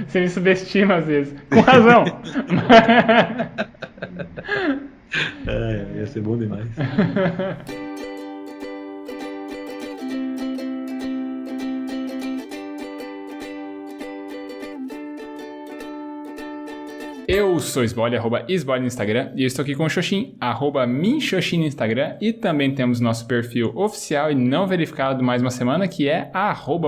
Você me subestima às vezes. Com razão. Ia ser bom demais. Eu sou Sbole, @Sbole no Instagram, e eu estou aqui com o Xoxin, @Minxoxin no Instagram, e também temos nosso perfil oficial e não verificado Mais Uma Semana, que é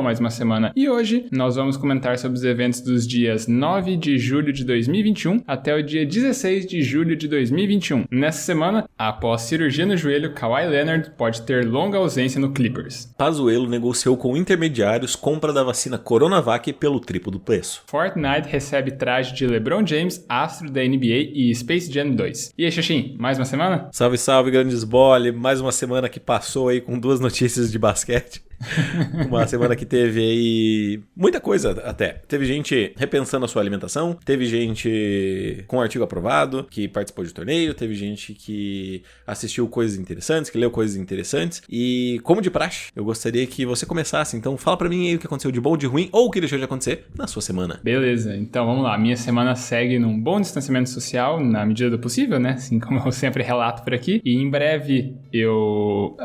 @Mais Uma Semana. E hoje nós vamos comentar sobre os eventos dos dias 9 de julho de 2021 até o dia 16 de julho de 2021. Nessa semana, após cirurgia no joelho, Kawhi Leonard pode ter longa ausência no Clippers. Pazuello negociou com intermediários compra da vacina Coronavac pelo triplo do preço. Fortnite recebe traje de LeBron James, astro da NBA, e Space Jam 2. E aí, Xoxin, mais uma semana? Salve, salve, grande Sbole. Mais uma semana que passou aí com 2 notícias de basquete. Uma semana que teve aí muita coisa até. Teve gente repensando a sua alimentação, teve gente com artigo aprovado, que participou de torneio, teve gente que assistiu coisas interessantes, que leu coisas interessantes. E como de praxe, eu gostaria que você começasse. Então fala pra mim aí o que aconteceu de bom, de ruim ou o que deixou de acontecer na sua semana. Beleza, então vamos lá. Minha semana segue num bom distanciamento social, na medida do possível, né? Assim como eu sempre relato por aqui. E em breve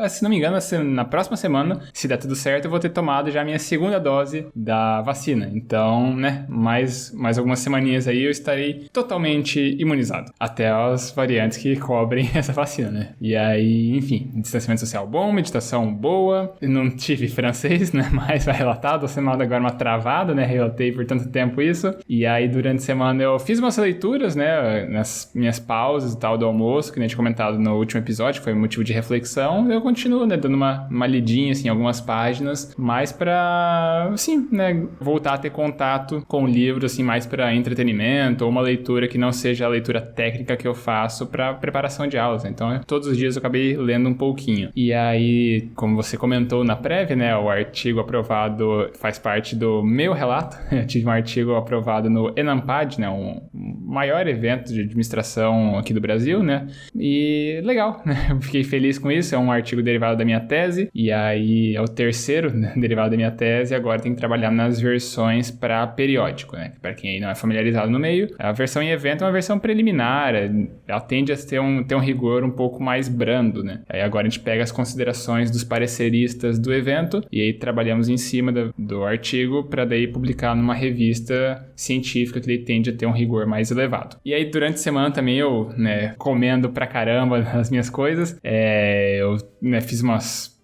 se não me engano, na próxima semana, se der tudo certo, eu vou ter tomado já a minha segunda dose da vacina. Então, né, mais algumas semaninhas aí eu estarei totalmente imunizado. Até as variantes que cobrem essa vacina, né? E aí, enfim, distanciamento social bom, meditação boa. Eu não tive francês, né, mas vai relatar. Tô sendo agora uma travada, né? Relatei por tanto tempo isso. E aí, durante a semana, eu fiz umas leituras, né, nas minhas pausas e tal do almoço, que a gente comentado no último episódio, que foi motivo de reflexão. Eu continuo, né, dando uma lidinha, assim, em algumas páginas, mais pra, assim, né, voltar a ter contato com o livro, assim, mais pra entretenimento, ou uma leitura que não seja a leitura técnica que eu faço pra preparação de aulas. Então, todos os dias eu acabei lendo um pouquinho. E aí, como você comentou na prévia, né, o artigo aprovado faz parte do meu relato. Eu tive um artigo aprovado no ENAMPAD, né, um maior evento de administração aqui do Brasil, né, e legal, né, eu fiquei feliz com isso. É um artigo derivado da minha tese, e aí é o terceiro, né, derivado da minha tese, e agora tem que trabalhar nas versões para periódico, né, para quem aí não é familiarizado no meio. A versão em evento é uma versão preliminar, ela tende a ter um rigor um pouco mais brando, né. Aí agora a gente pega as considerações dos pareceristas do evento, e aí trabalhamos em cima do artigo para daí publicar numa revista científica que daí tende a ter um rigor mais elevado. E aí durante a semana também eu, né, comendo pra caramba as minhas coisas, eu, né, fiz umas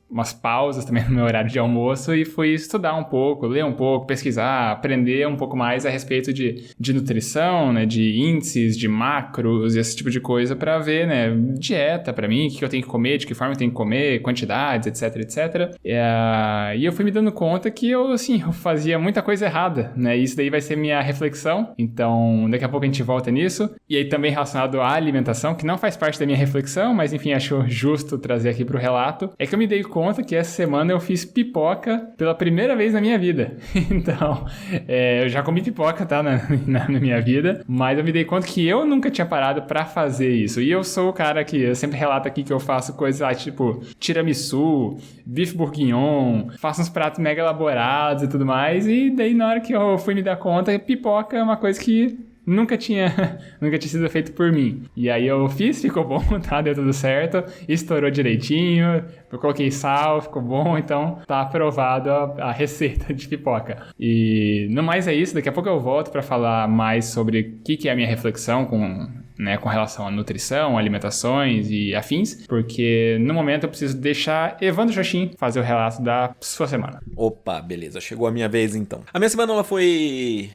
pausas também no meu horário de almoço e fui estudar um pouco, ler um pouco, pesquisar, aprender um pouco mais a respeito de nutrição, né, de índices, de macros e esse tipo de coisa para ver, né, dieta para mim, o que eu tenho que comer, de que forma eu tenho que comer, quantidades, etc, etc. E eu fui me dando conta que eu fazia muita coisa errada, né, e isso daí vai ser minha reflexão, então daqui a pouco a gente volta nisso. E aí também relacionado à alimentação, que não faz parte da minha reflexão, mas enfim, acho justo trazer aqui pro relato, é que eu me dei conta que essa semana eu fiz pipoca pela primeira vez na minha vida. Então, eu já comi pipoca, tá, na minha vida, mas eu me dei conta que eu nunca tinha parado pra fazer isso. E eu sou o cara que eu sempre relato aqui que eu faço coisas lá, tipo tiramisu, bife bourguignon, faço uns pratos mega elaborados e tudo mais, e daí na hora que eu fui me dar conta, pipoca é uma coisa que nunca tinha sido feito por mim. E aí eu fiz, ficou bom, tá? Deu tudo certo, estourou direitinho, eu coloquei sal, ficou bom, então tá aprovado a receita de pipoca. E no mais é isso, daqui a pouco eu volto pra falar mais sobre o que é a minha reflexão com relação à nutrição, alimentações e afins, porque no momento eu preciso deixar Evandro Xoxin fazer o relato da sua semana. Opa, beleza, chegou a minha vez então. A minha semana ela foi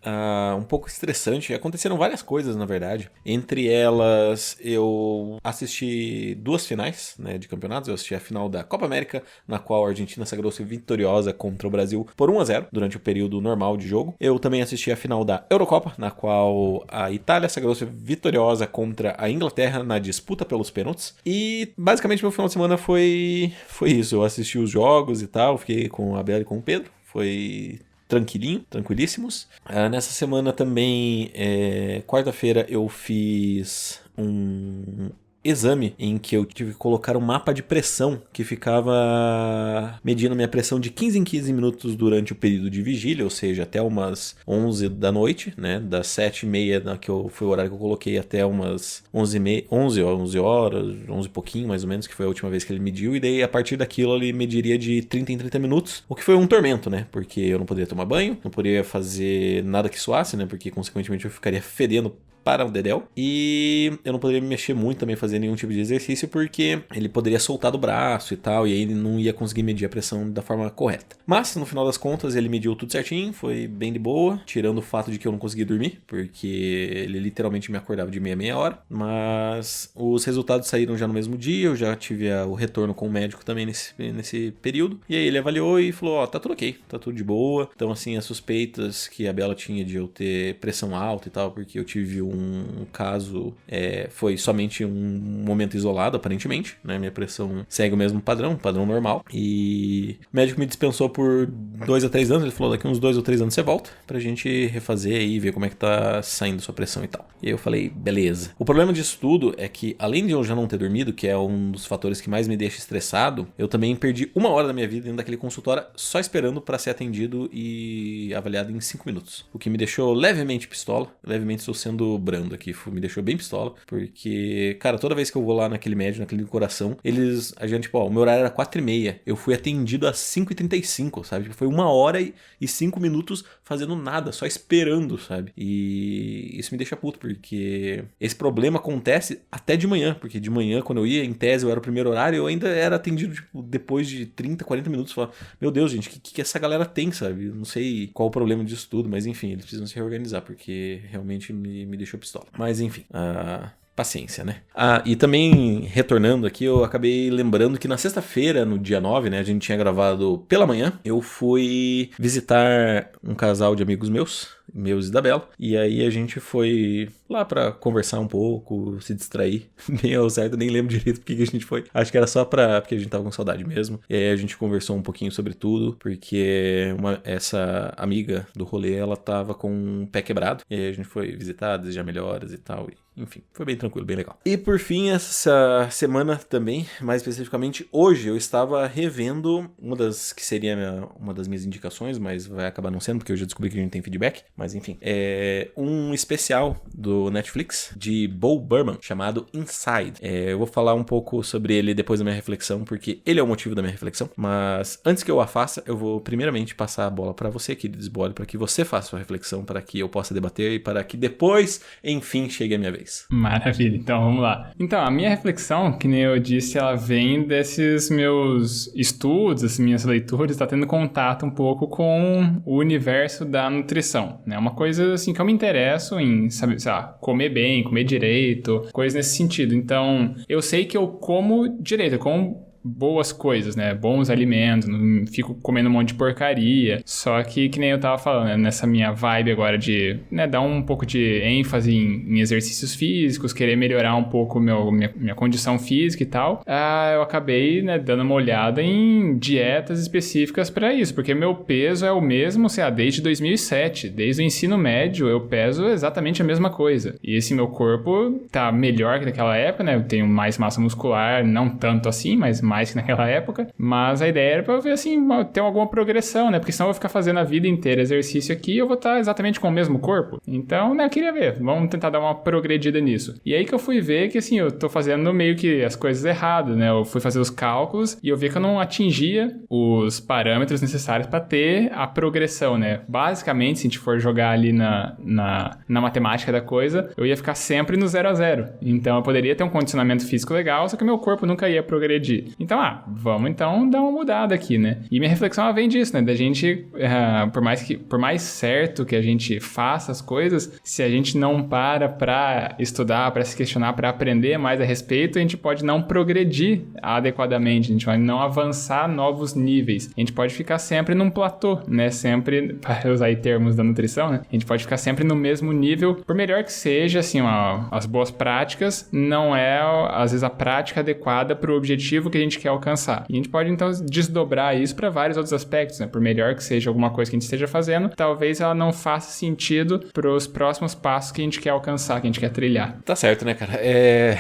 um pouco estressante, aconteceram várias coisas na verdade. Entre elas, eu assisti 2 finais, né, de campeonatos. Eu assisti a final da Copa América, na qual a Argentina sagrou-se vitoriosa contra o Brasil por 1-0 durante o período normal de jogo. Eu também assisti a final da Eurocopa, na qual a Itália sagrou-se vitoriosa contra a Inglaterra na disputa pelos pênaltis. E basicamente meu final de semana foi isso. Eu assisti os jogos e tal, fiquei com a Bela e com o Pedro. Foi tranquilíssimos. Nessa semana também, quarta-feira, eu fiz exame em que eu tive que colocar um mapa de pressão que ficava medindo a minha pressão de 15 em 15 minutos durante o período de vigília, ou seja, até umas 11 da noite, né? Das 7h30, foi o horário que eu coloquei, até umas 11 horas, 11 e pouquinho mais ou menos, que foi a última vez que ele mediu, e daí a partir daquilo ele mediria de 30 em 30 minutos, o que foi um tormento, né? Porque eu não poderia tomar banho, não poderia fazer nada que suasse, né? Porque consequentemente eu ficaria fedendo para o dedéu, e eu não poderia me mexer muito também, fazer nenhum tipo de exercício, porque ele poderia soltar do braço e tal, e aí ele não ia conseguir medir a pressão da forma correta. Mas, no final das contas, ele mediu tudo certinho, foi bem de boa, tirando o fato de que eu não conseguia dormir, porque ele literalmente me acordava de meia hora, mas os resultados saíram já no mesmo dia, eu já tive o retorno com o médico também nesse período, e aí ele avaliou e falou, tá tudo ok, tá tudo de boa. Então, assim, as suspeitas que a Bela tinha de eu ter pressão alta e tal, porque eu tive um caso, foi somente um momento isolado, aparentemente, né? Minha pressão segue o mesmo padrão normal, e o médico me dispensou por 2 a 3 anos, ele falou, daqui uns 2 ou 3 anos você volta pra gente refazer aí, ver como é que tá saindo sua pressão e tal. E aí eu falei, beleza. O problema disso tudo é que, além de eu já não ter dormido, que é um dos fatores que mais me deixa estressado, eu também perdi 1 hora da minha vida dentro daquele consultório só esperando pra ser atendido e avaliado em 5 minutos, o que me deixou levemente pistola. Levemente estou sendo brando aqui, me deixou bem pistola, porque, cara, toda vez que eu vou lá naquele médico, naquele coração, a gente, tipo, o meu horário era 4h30, eu fui atendido às 5h35, sabe? Tipo, foi 1 hora e 5 minutos fazendo nada, só esperando, sabe? E isso me deixa puto, porque esse problema acontece até de manhã, porque de manhã, quando eu ia, em tese, eu era o primeiro horário, eu ainda era atendido, tipo, depois de 30, 40 minutos, falar, meu Deus, gente, o que essa galera tem, sabe? Eu não sei qual o problema disso tudo, mas enfim, eles precisam se reorganizar, porque realmente me deixou pistola. Mas enfim, paciência, né? E também, retornando aqui, eu acabei lembrando que na sexta-feira, no dia 9, né, a gente tinha gravado pela manhã, eu fui visitar um casal de amigos meus e da Bela, e aí a gente foi lá pra conversar um pouco, se distrair. Bem ao certo, nem lembro direito porque que a gente foi. Acho que era só porque a gente tava com saudade mesmo. E aí a gente conversou um pouquinho sobre tudo, porque essa amiga do rolê, ela tava com um pé quebrado, e aí a gente foi visitar, desejar melhoras e tal, enfim, foi bem tranquilo, bem legal. E por fim, essa semana também, mais especificamente hoje, eu estava revendo uma das que seria uma das minhas indicações, mas vai acabar não sendo, porque eu já descobri que a gente tem feedback, mas enfim, é um especial do Netflix de Bo Burnham, chamado Inside. Eu vou falar um pouco sobre ele depois da minha reflexão, porque ele é o motivo da minha reflexão, mas antes que eu a faça, eu vou primeiramente passar a bola para você, querido Desbole, para que você faça a sua reflexão, para que eu possa debater e para que depois, enfim, chegue a minha vez. Maravilha, então vamos lá. Então, a minha reflexão, que nem eu disse, ela vem desses meus estudos, essas minhas leituras, tá tendo contato um pouco com o universo da nutrição, né? Uma coisa, assim, que eu me interesso em, sabe, sei lá, comer bem, comer direito, coisas nesse sentido. Então, eu sei que eu como direito, eu como boas coisas, né? Bons alimentos, não fico comendo um monte de porcaria. Só que nem eu tava falando, né? Nessa minha vibe agora de, né, dar um pouco de ênfase em exercícios físicos, querer melhorar um pouco minha condição física e tal, eu acabei, né, dando uma olhada em dietas específicas para isso, porque meu peso é o mesmo, sei lá, desde 2007. Desde o ensino médio eu peso exatamente a mesma coisa. E esse meu corpo tá melhor que naquela época, né? Eu tenho mais massa muscular, não tanto assim, mas mais que naquela época, mas a ideia era pra eu ver, assim, ter alguma progressão, né, porque senão eu vou ficar fazendo a vida inteira exercício aqui e eu vou estar exatamente com o mesmo corpo. Então, né, eu queria ver, vamos tentar dar uma progredida nisso. E aí que eu fui ver que, assim, eu tô fazendo meio que as coisas erradas, né, eu fui fazer os cálculos e eu vi que eu não atingia os parâmetros necessários pra ter a progressão, né. Basicamente, se a gente for jogar ali na matemática da coisa, eu ia ficar sempre no 0 a 0. Então, eu poderia ter um condicionamento físico legal, só que o meu corpo nunca ia progredir. Então, vamos então dar uma mudada aqui, né? E minha reflexão ela vem disso, né? Da gente, por mais certo que a gente faça as coisas, se a gente não pra estudar, pra se questionar, pra aprender mais a respeito, a gente pode não progredir adequadamente, a gente vai não avançar novos níveis. A gente pode ficar sempre num platô, né? Sempre, para usar aí termos da nutrição, né? A gente pode ficar sempre no mesmo nível, por melhor que seja, assim, as boas práticas, não é, às vezes, a prática adequada pro objetivo que a gente gente quer alcançar. E a gente pode, então, desdobrar isso para vários outros aspectos, né? Por melhor que seja alguma coisa que a gente esteja fazendo, talvez ela não faça sentido para os próximos passos que a gente quer alcançar, que a gente quer trilhar. Tá certo, né, cara?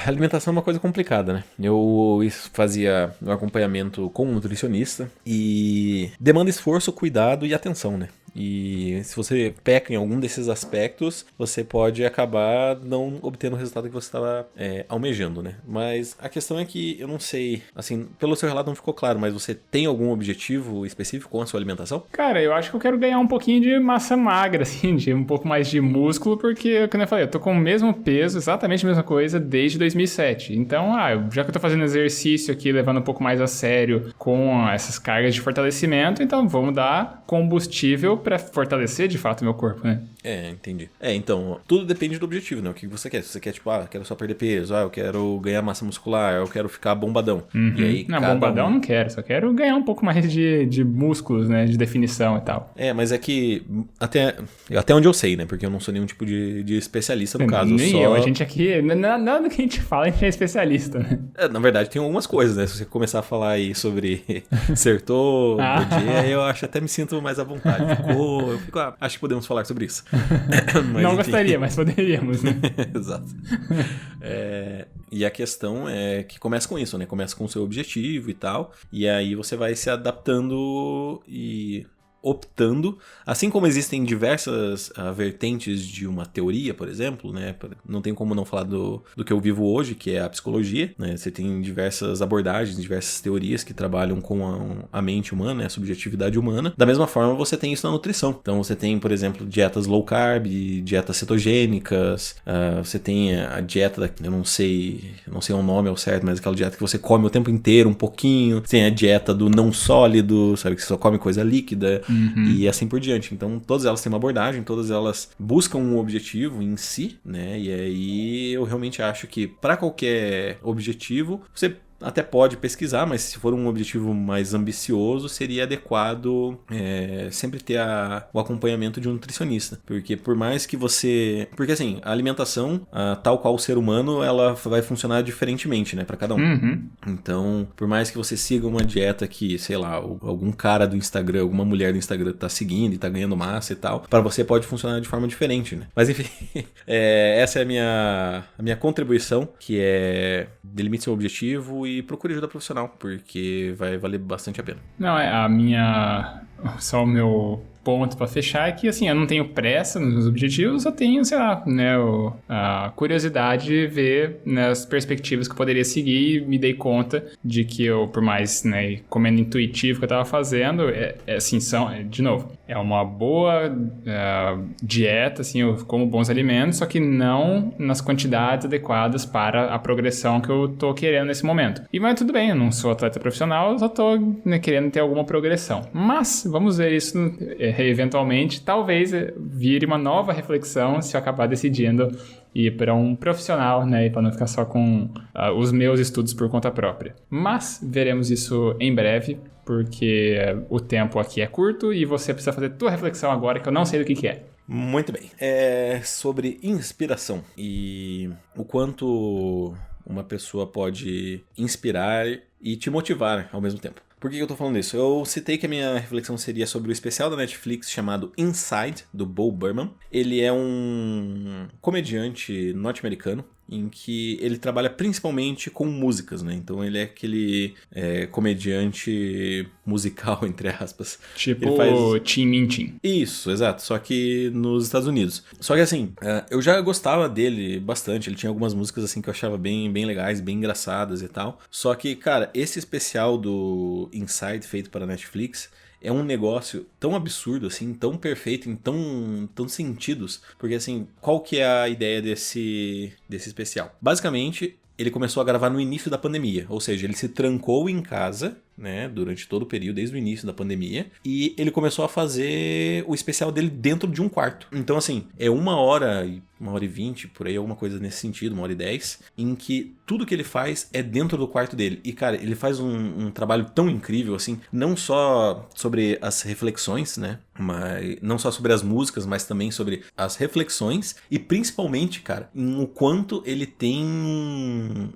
Alimentação é uma coisa complicada, né? Eu fazia um acompanhamento com um nutricionista e demanda esforço, cuidado e atenção, né? E se você peca em algum desses aspectos, você pode acabar não obtendo o resultado que você estava almejando, né? Mas a questão é que eu não sei, assim, pelo seu relato não ficou claro, mas você tem algum objetivo específico com a sua alimentação? Cara, eu acho que eu quero ganhar um pouquinho de massa magra, assim, de um pouco mais de músculo, porque, como eu falei, eu tô com o mesmo peso, exatamente a mesma coisa, desde 2007. Então, já que eu tô fazendo exercício aqui, levando um pouco mais a sério com essas cargas de fortalecimento, então vamos dar combustível pra fortalecer de fato o meu corpo, né? Entendi. Então, tudo depende do objetivo, né? O que você quer. Se você quer, tipo, quero só perder peso, eu quero ganhar massa muscular, eu quero ficar bombadão. Uhum. E aí, não, bombadão eu não quero, só quero ganhar um pouco mais de músculos, né? De definição e tal. Mas é que, até onde eu sei, né? Porque eu não sou nenhum tipo de especialista no caso. Nem eu, a gente aqui, nada que a gente fala, a gente é especialista, né? Na verdade, tem algumas coisas, né? Se você começar a falar aí sobre Sertor, Bourdieu, eu até me sinto mais à vontade. Acho que podemos falar sobre isso. Mas, não gostaria, mas poderíamos, né? Exato. E a questão é que começa com isso, né? Começa com o seu objetivo e tal. E aí você vai se adaptando e optando, assim como existem diversas vertentes de uma teoria, por exemplo, né? Não tem como não falar do que eu vivo hoje, que é a psicologia, né? Você tem diversas abordagens, diversas teorias que trabalham com a mente humana, né? A subjetividade humana. Da mesma forma, você tem isso na nutrição. Então, você tem, por exemplo, dietas low carb, dietas cetogênicas, você tem a dieta, eu não sei o nome ao certo, mas aquela dieta que você come o tempo inteiro, um pouquinho. Tem a dieta do não sólido, sabe? Que você só come coisa líquida. E assim por diante. Então, todas elas têm uma abordagem, todas elas buscam um objetivo em si, né? E aí eu realmente acho que para qualquer objetivo, você até pode pesquisar, mas se for um objetivo mais ambicioso, seria adequado sempre ter o acompanhamento de um nutricionista. Porque por mais que você... Porque assim, a alimentação, tal qual o ser humano, ela vai funcionar diferentemente, né? Para cada um. Uhum. Então, por mais que você siga uma dieta que, sei lá, algum cara do Instagram, alguma mulher do Instagram tá seguindo e tá ganhando massa e tal, para você pode funcionar de forma diferente, né? Mas enfim, essa é a minha contribuição, que é delimite seu objetivo e procure ajuda profissional, porque vai valer bastante a pena. Não, só o meu ponto pra fechar é que, assim, eu não tenho pressa nos meus objetivos, eu tenho, sei lá, né, a curiosidade de ver, né, as perspectivas que eu poderia seguir e me dei conta de que eu, por mais, né, comendo intuitivo que eu tava fazendo, assim, de novo, é uma boa dieta, assim, eu como bons alimentos, só que não nas quantidades adequadas para a progressão que eu tô querendo nesse momento. Mas tudo bem, eu não sou atleta profissional, eu só tô, né, querendo ter alguma progressão. Mas vamos ver isso eventualmente, talvez vire uma nova reflexão se eu acabar decidindo ir para um profissional, né, e para não ficar só com os meus estudos por conta própria. Mas veremos isso em breve, porque o tempo aqui é curto e você precisa fazer tua reflexão agora, que eu não sei do que é. Muito bem. É sobre inspiração e o quanto uma pessoa pode inspirar e te motivar ao mesmo tempo. Por que eu tô falando isso? Eu citei que a minha reflexão seria sobre o especial da Netflix chamado Inside, do Bo Burnham. Ele é um comediante norte-americano em que ele trabalha principalmente com músicas, né? Então ele é aquele comediante musical, entre aspas. Tipo Tim Minchin. Isso, exato. Só que nos Estados Unidos. Só que assim, eu já gostava dele bastante. Ele tinha algumas músicas assim que eu achava bem, bem legais, bem engraçadas e tal. Só que, cara, esse especial do Inside feito para a Netflix é um negócio tão absurdo, assim, tão perfeito, em tão sentidos. Porque, assim, qual que é a ideia desse especial? Basicamente, ele começou a gravar no início da pandemia. Ou seja, ele se trancou em casa né, durante todo o período, desde o início da pandemia, e ele começou a fazer o especial dele dentro de um quarto. Então, assim, é 1h20, por aí, alguma coisa nesse sentido, 1h10, em que tudo que ele faz é dentro do quarto dele. E, cara, ele faz um trabalho tão incrível, assim, não só sobre as reflexões, né, mas não só sobre as músicas, mas também sobre as reflexões e principalmente, cara, em o quanto ele tem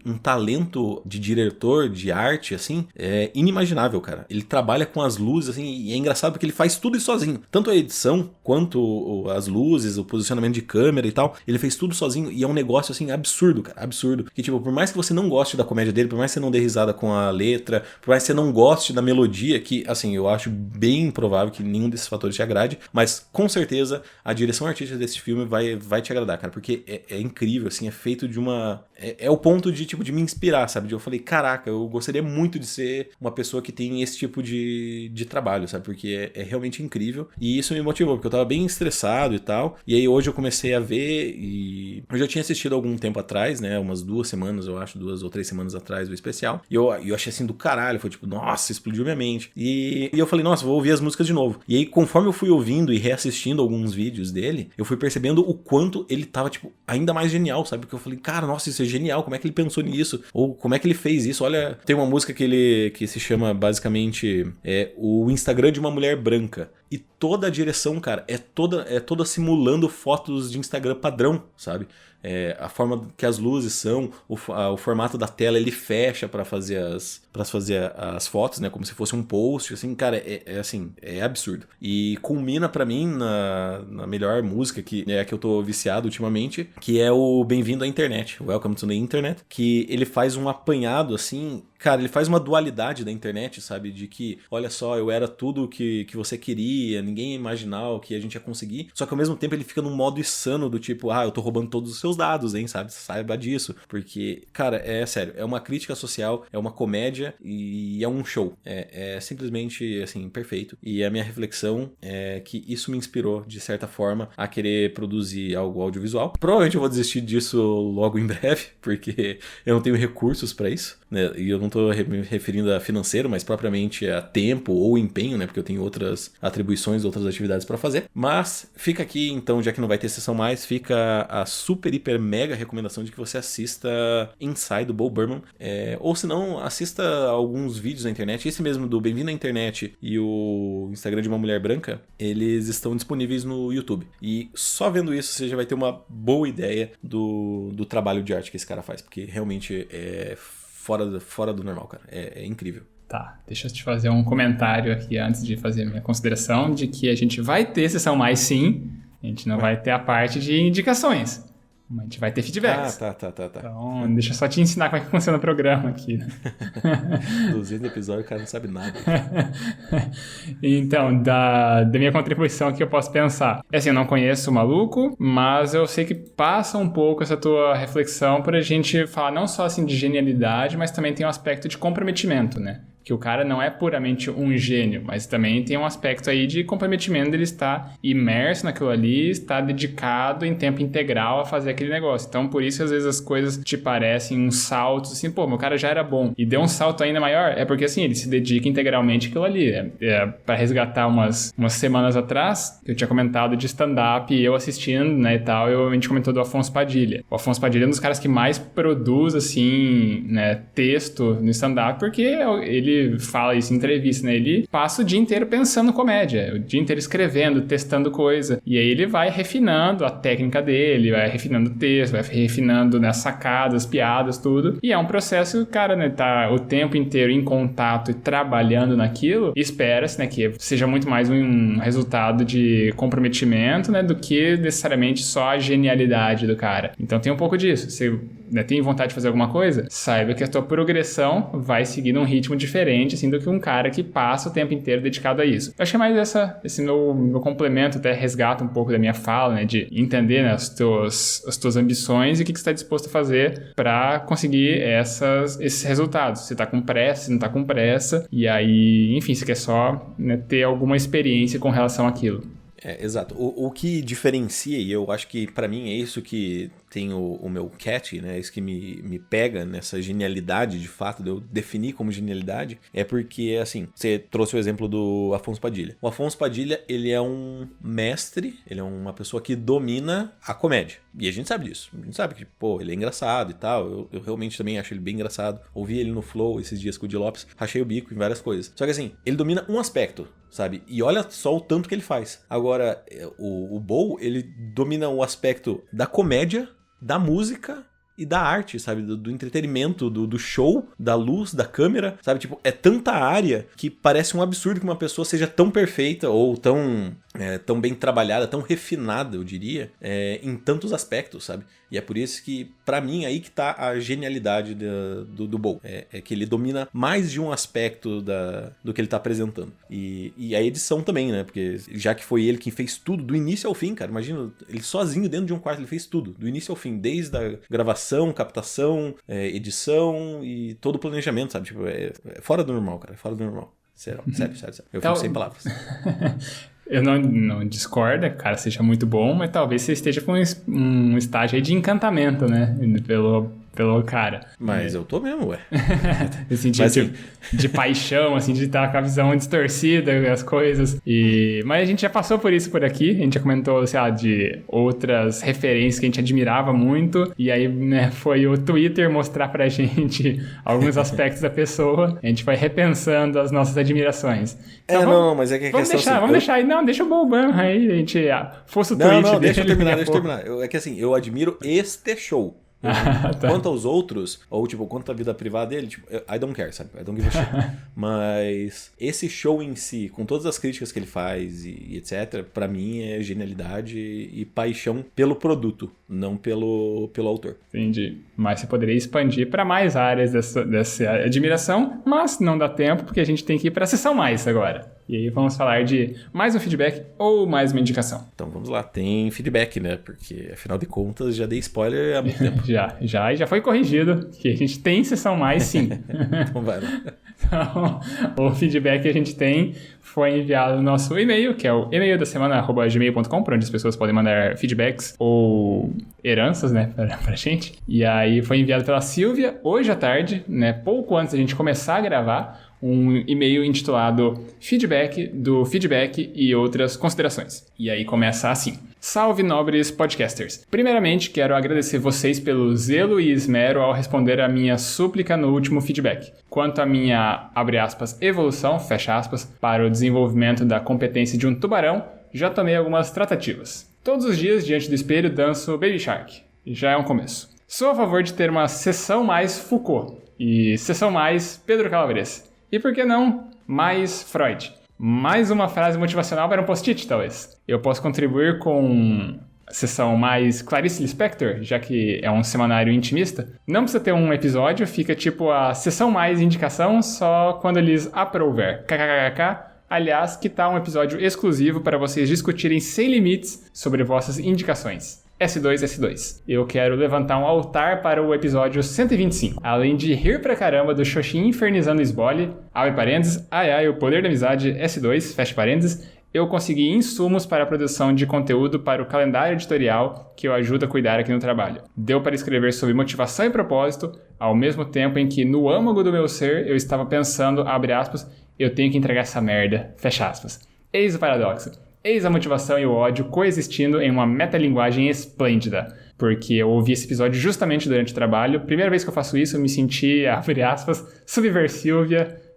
um talento de diretor, de arte, assim, inimaginável, cara. Ele trabalha com as luzes, assim, e é engraçado porque ele faz tudo isso sozinho. Tanto a edição, quanto as luzes, o posicionamento de câmera e tal, ele fez tudo sozinho e é um negócio, assim, absurdo, cara, absurdo. Que, tipo, por mais que você não goste da comédia dele, por mais que você não dê risada com a letra, por mais que você não goste da melodia, que, assim, eu acho bem improvável que nenhum desses fatores te agrade, mas com certeza a direção artística desse filme vai te agradar, cara, porque é incrível, assim, é feito de uma... É o ponto de, tipo, de me inspirar, sabe? Eu falei, caraca, eu gostaria muito de ser uma pessoa que tem esse tipo de trabalho, sabe? Porque é realmente incrível. E isso me motivou, porque eu tava bem estressado e tal. E aí hoje eu comecei a ver e... Eu já tinha assistido algum tempo atrás, né? Umas 2 semanas, eu acho, 2 ou 3 semanas atrás o especial. E eu achei assim do caralho. Foi tipo, nossa, explodiu minha mente. E eu falei, nossa, vou ouvir as músicas de novo. E aí, conforme eu fui ouvindo e reassistindo alguns vídeos dele, eu fui percebendo o quanto ele tava, tipo, ainda mais genial, sabe? Porque eu falei, cara, nossa, isso é genial. Como é que ele pensou nisso? Ou como é que ele fez isso? Olha, tem uma música que se chama, basicamente, o Instagram de uma mulher branca. E toda a direção, cara, é toda simulando fotos de Instagram padrão, sabe? A forma que as luzes são, o formato da tela, ele fecha para fazer as fotos, né? Como se fosse um post, assim, cara, assim, é absurdo. E culmina pra mim na melhor música, que é a que eu tô viciado ultimamente, que é o Bem-vindo à Internet, Welcome to the Internet, que ele faz um apanhado, assim... Cara, ele faz uma dualidade da internet, sabe? De que, olha só, eu era tudo que você queria, ninguém ia imaginar o que a gente ia conseguir. Só que ao mesmo tempo ele fica num modo insano do tipo, eu tô roubando todos os seus dados, hein, sabe? Saiba disso. Porque, cara, é sério, é uma crítica social, é uma comédia e é um show. É simplesmente, assim, perfeito. E a minha reflexão é que isso me inspirou, de certa forma, a querer produzir algo audiovisual. Provavelmente eu vou desistir disso logo em breve, porque eu não tenho recursos pra isso, né? E eu não tô me referindo a financeiro, mas propriamente a tempo ou empenho, né? Porque eu tenho outras atribuições, outras atividades pra fazer. Mas fica aqui, então, já que não vai ter sessão mais, fica a super, hiper, mega recomendação de que você assista Inside, do Bo Burnham. Ou se não, assista alguns vídeos na internet. Esse mesmo do Bem-vindo à Internet e o Instagram de uma Mulher Branca, eles estão disponíveis no YouTube. E só vendo isso, você já vai ter uma boa ideia do trabalho de arte que esse cara faz. Porque realmente é fora do normal, cara. É incrível. Tá, deixa eu te fazer um comentário aqui antes de fazer a minha consideração de que a gente vai ter sessão mais sim, a gente não vai ter a parte de indicações, mas a gente vai ter feedbacks. Tá. Então, deixa eu só te ensinar como é que funciona o programa aqui. 200 episódios, o cara não sabe nada. Então, da minha contribuição aqui eu posso pensar. Assim, eu não conheço o maluco, mas eu sei que passa um pouco essa tua reflexão por a gente falar não só assim de genialidade, mas também tem um aspecto de comprometimento, né? Que o cara não é puramente um gênio, mas também tem um aspecto aí de comprometimento dele estar imerso naquilo ali, estar dedicado em tempo integral a fazer aquele negócio. Então, por isso, às vezes, as coisas te parecem uns saltos, assim, pô, meu cara já era bom e deu um salto ainda maior, é porque, assim, ele se dedica integralmente àquilo ali. Para resgatar umas semanas atrás, eu tinha comentado de stand-up e eu assistindo, né, e tal, a gente comentou do Afonso Padilha. O Afonso Padilha é um dos caras que mais produz, assim, né, texto no stand-up, porque ele fala isso em entrevista, né? Ele passa o dia inteiro pensando comédia, o dia inteiro escrevendo, testando coisa. E aí ele vai refinando a técnica dele, vai refinando o texto, vai refinando, né, as sacadas, piadas, tudo. E é um processo, cara, né? Tá o tempo inteiro em contato e trabalhando naquilo. E espera-se, né, que seja muito mais um resultado de comprometimento, né, do que necessariamente só a genialidade do cara. Então tem um pouco disso. Você, né, tem vontade de fazer alguma coisa? Saiba que a tua progressão vai seguir num ritmo diferente, assim, do que um cara que passa o tempo inteiro dedicado a isso. Eu achei mais esse meu complemento, até resgata um pouco da minha fala, né, de entender, né, as tuas ambições e o que você está disposto a fazer para conseguir esses resultados. Se tá com pressa, se não tá com pressa, e aí, enfim, você quer só, né, ter alguma experiência com relação àquilo. Exato. O que diferencia, e eu acho que pra mim é isso que tem o meu catch, né? Isso que me pega nessa genialidade, de fato, de eu definir como genialidade, é porque, assim, você trouxe o exemplo do Afonso Padilha. O Afonso Padilha, ele é um mestre, ele é uma pessoa que domina a comédia. E a gente sabe disso. A gente sabe que, pô, ele é engraçado e tal. Eu realmente também acho ele bem engraçado. Ouvi ele no Flow esses dias com o Di Lopes, rachei o bico em várias coisas. Só que, assim, ele domina um aspecto, sabe? E olha só o tanto que ele faz. Agora, o Bow, ele domina o aspecto da comédia, da música e da arte, sabe? Do entretenimento, do show, da luz, da câmera, sabe? Tipo, é tanta área que parece um absurdo que uma pessoa seja tão perfeita ou tão bem trabalhada, tão refinada, eu diria, em tantos aspectos, sabe? E é por isso que, pra mim, aí que tá a genialidade do Bow. É que ele domina mais de um aspecto do que ele tá apresentando. E a edição também, né? Porque já que foi ele quem fez tudo, do início ao fim, cara. Imagina, ele sozinho dentro de um quarto, ele fez tudo. Do início ao fim, desde a gravação, captação, edição e todo o planejamento, sabe? Tipo, é fora do normal, cara. É fora do normal. Sério. Eu fico sem palavras. Eu não discordo, cara, seja muito bom, mas talvez você esteja com um estágio aí de encantamento, né? Pelo cara. Mas eu tô mesmo, ué. Assim, de paixão, assim, de estar com a visão distorcida das coisas. Mas a gente já passou por isso por aqui. A gente já comentou, sei lá, de outras referências que a gente admirava muito. E aí, né, foi o Twitter mostrar pra gente alguns aspectos da pessoa. A gente vai repensando as nossas admirações. Então, mas é que a vamos questão... Vamos deixar aí. Não, deixa o Boban aí. A gente... fosse o tweet Não, dele. deixa eu terminar. É que assim, eu admiro este show. Tá. Quanto aos outros, ou tipo, quanto à vida privada dele, tipo, I don't care, sabe? I don't give a shit. Mas esse show em si, com todas as críticas que ele faz e etc, pra mim é genialidade e paixão pelo produto, não pelo autor. Entendi. Mas você poderia expandir para mais áreas dessa admiração, mas não dá tempo porque a gente tem que ir para a sessão mais agora. E aí vamos falar de mais um feedback ou mais uma indicação. Então vamos lá, tem feedback, né? Porque afinal de contas já dei spoiler há muito tempo. já foi corrigido, que a gente tem sessão mais sim. Então vai lá. Então, o feedback que a gente tem foi enviado no nosso e-mail, que é o e-mail da semana@gmail.com, para onde as pessoas podem mandar feedbacks ou heranças, né, pra gente. E aí foi enviado pela Silvia hoje à tarde, né, pouco antes da gente começar a gravar, um e-mail intitulado Feedback do Feedback e outras considerações. E aí começa assim. Salve, nobres podcasters! Primeiramente, quero agradecer vocês pelo zelo e esmero ao responder a minha súplica no último feedback. Quanto à minha, abre aspas, evolução, fecha aspas, para o desenvolvimento da competência de um tubarão, já tomei algumas tratativas. Todos os dias, diante do espelho, danço Baby Shark. Já é um começo. Sou a favor de ter uma sessão mais Foucault e sessão mais Pedro Calabres. E por que não mais Freud? Mais uma frase motivacional para um post-it, talvez. Eu posso contribuir com a sessão mais Clarice Lispector, já que é um semanário intimista. Não precisa ter um episódio, fica tipo a sessão mais indicação só quando eles aprouver. KKKK. Aliás, que tal um episódio exclusivo para vocês discutirem sem limites sobre vossas indicações? S2. Eu quero levantar um altar para o episódio 125. Além de rir pra caramba do Xoxin infernizando o Sbole, abre parênteses, ai, o poder da amizade, S2, fecha parênteses, eu consegui insumos para a produção de conteúdo para o calendário editorial que eu ajudo a cuidar aqui no trabalho. Deu para escrever sobre motivação e propósito, ao mesmo tempo em que no âmago do meu ser eu estava pensando, abre aspas, eu tenho que entregar essa merda, fecha aspas. Eis o paradoxo. Eis a motivação e o ódio coexistindo em uma metalinguagem esplêndida. Porque eu ouvi esse episódio justamente durante o trabalho. Primeira vez que eu faço isso, eu me senti, abre aspas, subversiva,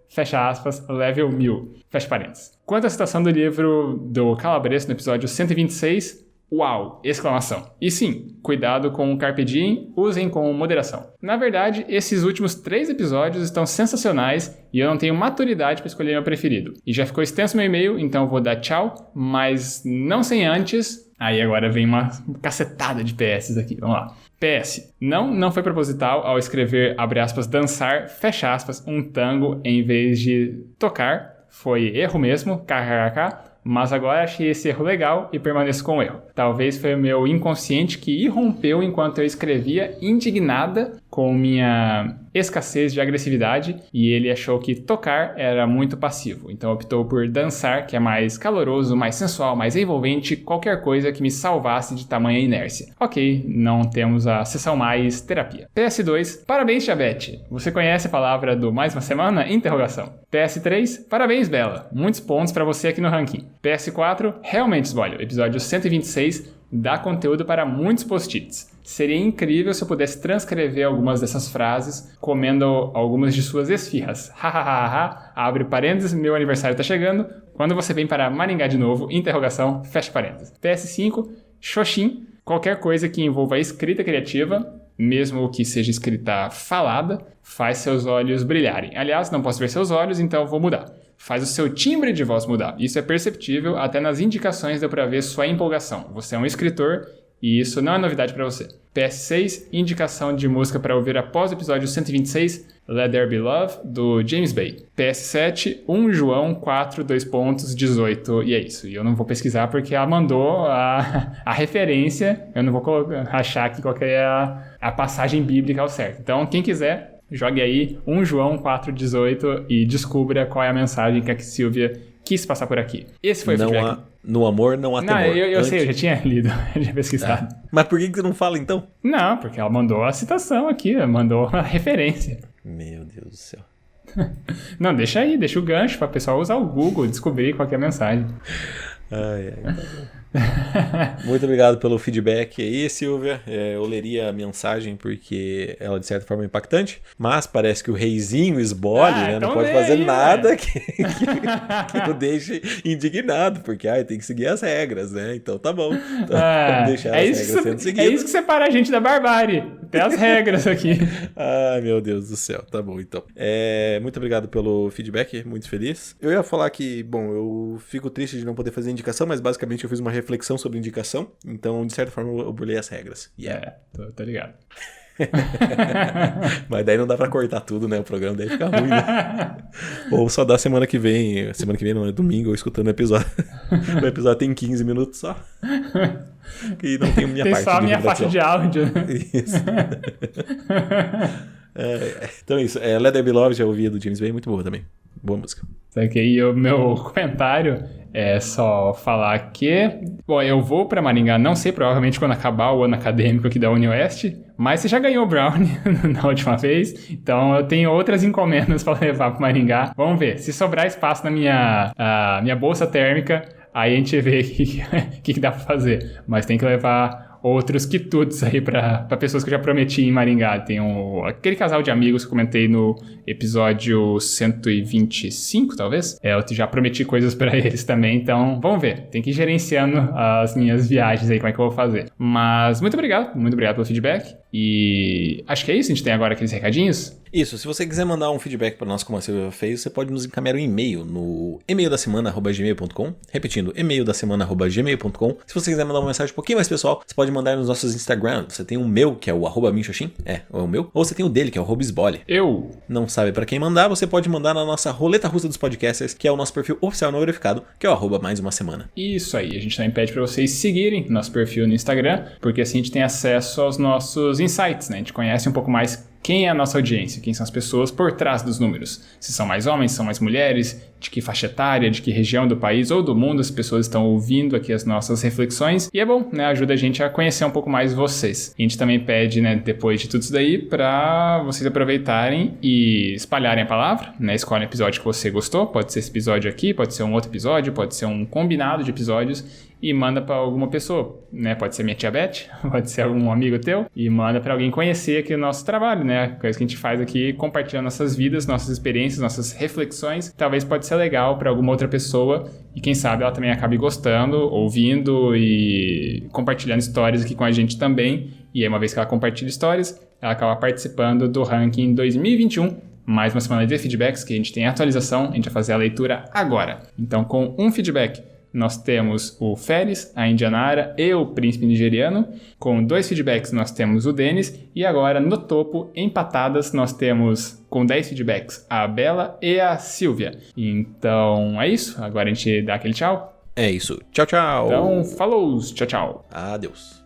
fecha aspas, level 1000, fecha parênteses. Quanto à citação do livro do Calabres no episódio 126, uau, exclamação. E sim, cuidado com o Carpe Diem, usem com moderação. Na verdade, esses últimos 3 episódios estão sensacionais e eu não tenho maturidade para escolher meu preferido. E já ficou extenso meu e-mail, então eu vou dar tchau, mas não sem antes... Aí agora vem uma cacetada de PS aqui, vamos lá. PS, não foi proposital ao escrever, abre aspas, dançar, fecha aspas, um tango em vez de tocar. Foi erro mesmo, kkkk. Mas agora achei esse erro legal e permaneço com o erro. Talvez foi o meu inconsciente que irrompeu enquanto eu escrevia, indignada com minha escassez de agressividade e ele achou que tocar era muito passivo. Então optou por dançar, que é mais caloroso, mais sensual, mais envolvente, qualquer coisa que me salvasse de tamanha inércia. Ok, não temos a sessão mais terapia. PS2, parabéns, Chavete. Você conhece a palavra do mais uma semana? Interrogação. PS3, parabéns, Bela. Muitos pontos pra você aqui no ranking. PS4, realmente, Sbolho, episódio 126 dá conteúdo para muitos post-its. Seria incrível se eu pudesse transcrever algumas dessas frases comendo algumas de suas esfirras. Hahaha, abre parênteses, meu aniversário tá chegando. Quando você vem para Maringá de novo? Interrogação, fecha parênteses. PS5, Xoxin, qualquer coisa que envolva escrita criativa, mesmo que seja escrita falada, faz seus olhos brilharem. Aliás, não posso ver seus olhos, então vou mudar. Faz o seu timbre de voz mudar. Isso é perceptível, até nas indicações deu pra ver sua empolgação. Você é um escritor e isso não é novidade pra você. PS6, indicação de música para ouvir após o episódio 126, Let There Be Love, do James Bay. PS7, 1 João 4, 18. E é isso. E eu não vou pesquisar porque ela mandou a referência. Eu não vou achar aqui qual que é a passagem bíblica ao certo. Então, quem quiser, jogue aí 1 João 4,18 e descubra qual é a mensagem que a Silvia quis passar por aqui. Esse foi o feedback. No amor não há temor. Não, eu sei, eu já tinha lido, eu já pesquisado. Mas por que você não fala então? Não, porque ela mandou a citação aqui, mandou a referência. Meu Deus do céu. Não, deixa aí, deixa o gancho para o pessoal usar o Google, descobrir qual que é a mensagem. Ai, tá bom. Muito obrigado pelo feedback aí, Silvia. Eu leria a mensagem porque ela de certa forma é impactante, mas parece que o reizinho esbole, né? Não pode fazer nada que o deixe indignado, porque tem que seguir as regras, né? Então tá bom. Então, deixar as regras sendo seguidas. É isso que separa a gente da barbárie. Tem as regras aqui. Ai, meu Deus do céu. Tá bom, então. Muito obrigado pelo feedback, muito feliz. Eu ia falar que, bom, eu fico triste de não poder fazer indicação, mas basicamente eu fiz uma reflexão sobre indicação, então de certa forma eu burlei as regras. Tô ligado. Mas daí não dá pra cortar tudo, né? O programa daí fica ruim, né? Ou só dá semana que vem não, é domingo, eu escutando o episódio. O episódio tem 15 minutos só. E não tem minha tem parte só a minha faixa de áudio, né? Isso. Então é isso. Let There Be Love, já ouvi do James Bay, muito boa também. Boa música. E o meu comentário é só falar que... Bom, eu vou pra Maringá, não sei, provavelmente quando acabar o ano acadêmico aqui da UniOeste, mas você já ganhou o Brownie na última vez, então eu tenho outras encomendas para levar pro Maringá. Vamos ver, se sobrar espaço na minha bolsa térmica, aí a gente vê o que dá pra fazer. Mas tem que levar outros quitutes aí pra pessoas que eu já prometi em Maringá. Tem aquele casal de amigos que eu comentei no episódio 125, talvez. Eu já prometi coisas pra eles também, então vamos ver. Tem que ir gerenciando as minhas viagens aí, como é que eu vou fazer. Mas muito obrigado pelo feedback. E acho que é isso, a gente tem agora aqueles recadinhos. Isso, se você quiser mandar um feedback para nós, como a Silvia fez, você pode nos encaminhar um e-mail no emaildasemana@gmail.com. Repetindo, emaildasemana@gmail.com. Se você quiser mandar uma mensagem um pouquinho mais pessoal, você pode mandar nos nossos Instagram. Você tem o meu, que é o @minxoxin, é o meu. Ou você tem o dele, que é o @sbole. Eu não sabe para quem mandar, você pode mandar na nossa roleta russa dos podcasters, que é o nosso perfil oficial não verificado, que é o @mais uma semana. Isso aí, a gente também pede para vocês seguirem nosso perfil no Instagram, porque assim a gente tem acesso aos nossos insights, né? A gente conhece um pouco mais quem é a nossa audiência, quem são as pessoas por trás dos números. Se são mais homens, se são mais mulheres, de que faixa etária, de que região do país ou do mundo as pessoas estão ouvindo aqui as nossas reflexões. E é bom, né? Ajuda a gente a conhecer um pouco mais vocês. E a gente também pede, né, depois de tudo isso daí, para vocês aproveitarem e espalharem a palavra, né? Escolhem o episódio que você gostou, pode ser esse episódio aqui, pode ser um outro episódio, pode ser um combinado de episódios, e manda para alguma pessoa, né? Pode ser minha tia Beth, pode ser algum amigo teu, e manda para alguém conhecer aqui o nosso trabalho, né? Coisa que a gente faz aqui, compartilhando nossas vidas, nossas experiências, nossas reflexões. Talvez pode ser legal para alguma outra pessoa, e quem sabe ela também acabe gostando, ouvindo e compartilhando histórias aqui com a gente também. E aí, uma vez que ela compartilha histórias, ela acaba participando do ranking 2021. Mais uma semana de feedbacks, que a gente tem atualização, a gente vai fazer a leitura agora. Então, com um feedback, nós temos o Félix, a Indianara e o Príncipe Nigeriano. Com 2 feedbacks, nós temos o Denis. E agora, no topo, empatadas, nós temos, com 10 feedbacks, a Bela e a Silvia. Então, é isso. Agora a gente dá aquele tchau. É isso. Tchau, tchau. Então, falou. Tchau, tchau. Adeus.